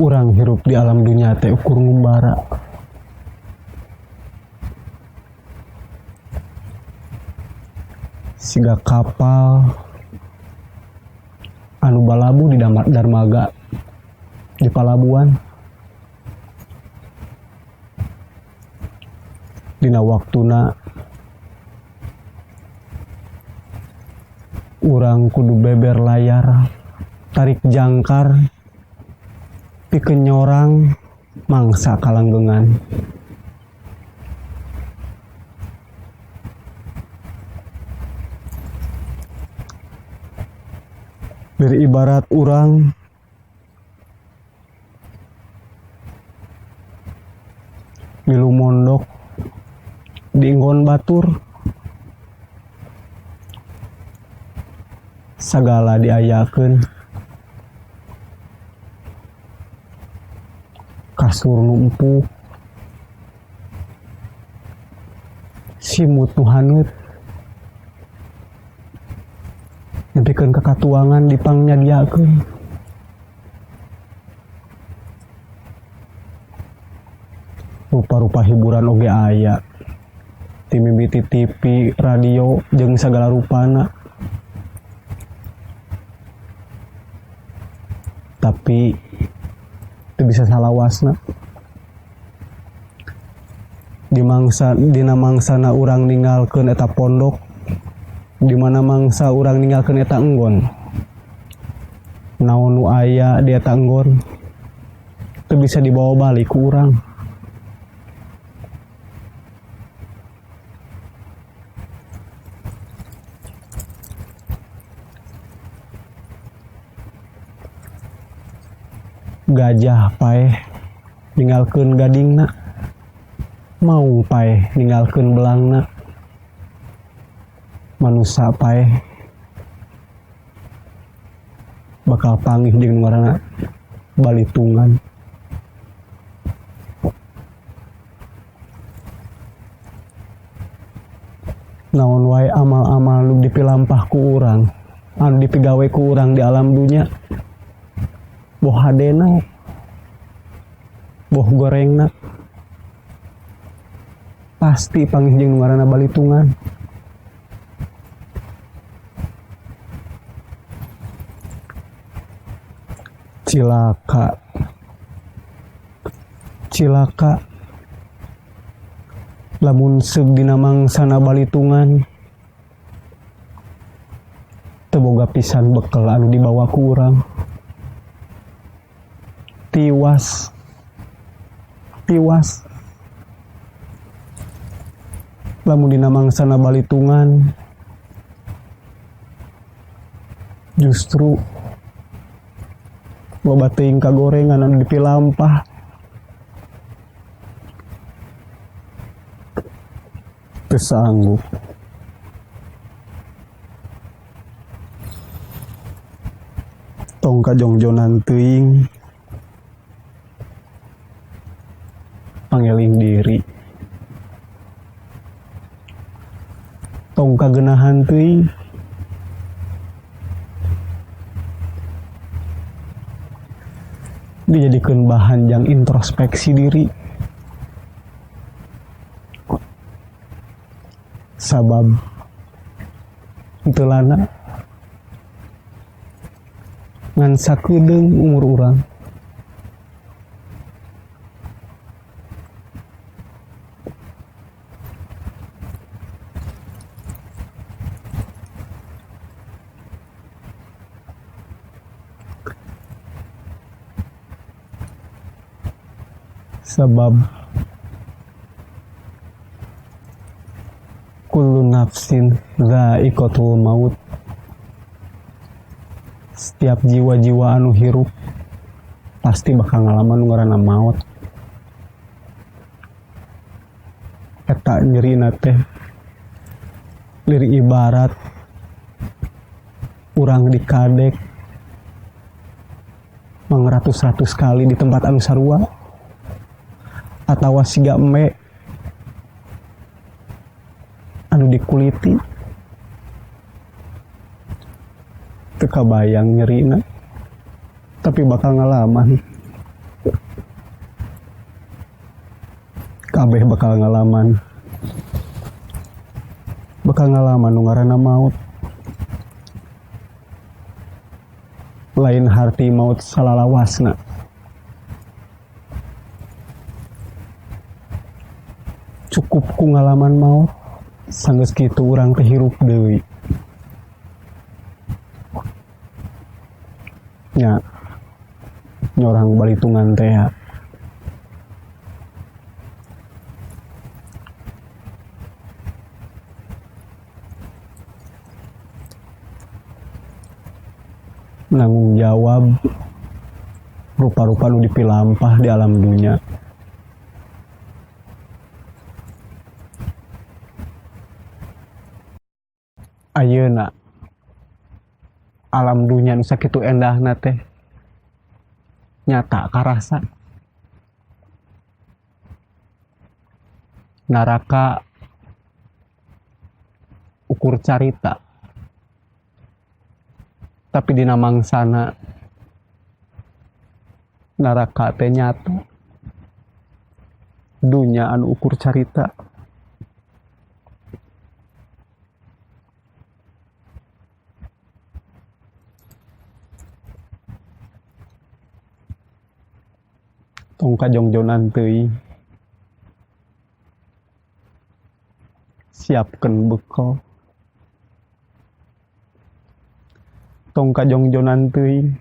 Urang hirup di alam dunia teh ukur ngumbara. Siga kapal anu balabu di darmaga di palabuhan. Dina waktuna urang kudu beber layar, tarik jangkar, pikeun nyorang mangsa kalanggengan. Dari ibarat urang milu mondok diinggon batur, sagala diayakeun, kasur nu empuk, simut nu haneut, nepikeun ka katuangan dipangnyadiakeun. Rupa-rupa hiburan oge aya, ti mimiti TV, radio, jeung sagala rupana. Tapi teu bisa salawasna. Dina mangsana urang ninggalkeun eta pondok, di mana mangsa urang ninggalkeun eta enggon. Naon nu aya di eta enggon teu bisa dibawa balik ku urang. Gajah paeh ninggalkeun gadingna, maung paeh ninggalkeun belangna, manusia paeh bakal panggih jeung ngaranna balitungan. Naon wae amal-amal nu dipilampah ku urang, anu dipigawe ku urang di alam dunya, boh hadena, boh gorengna, pasti panggih jeung ngaranna balitungan. Cilaka lamun seug dina mangsana balitungan teu boga pisan bekel anu dibawa ku urang. Tiwas lamun dina mangsana balitungan justru loba teuing kagorengan anu dipilampah. Teu sanggup. Tong kajongjonan teuing, pangeling diri. Tong kageunahan teuing, dijadikeun bahan jang introspeksi diri. Sabab teulana ngan sakedeung umur urang. Sebab kullu nafsin dha'iqatul maut, setiap jiwa-jiwa anu hirup pasti bakal ngalaman ngaranna maut. Eta nyerina teh liri ibarat urang dikadek mangratus-ratus kali di tempat anu sarua, atawa siga eme anu dikuliti teu kabayang nyerina, tapi bakal ngalaman. kabeh bakal ngalaman nu ngaranna maut. Lain harti maut salalawasna. Cukup ku ngalaman maut, sanggeus kitu urang teh hirup deui. Nya nyorang balitungan teh ya. Nanggung jawab rupa-rupa nu dipilampah di alam dunya. Ayeuna alam dunya nu sakitu endahna teh nyata karasa. Naraka ukur carita, tapi dina mangsana naraka teh nyata, dunya anu ukur carita. Tong kajongjonan teuing, siapkeun bekal. Tong kajongjonan teuing,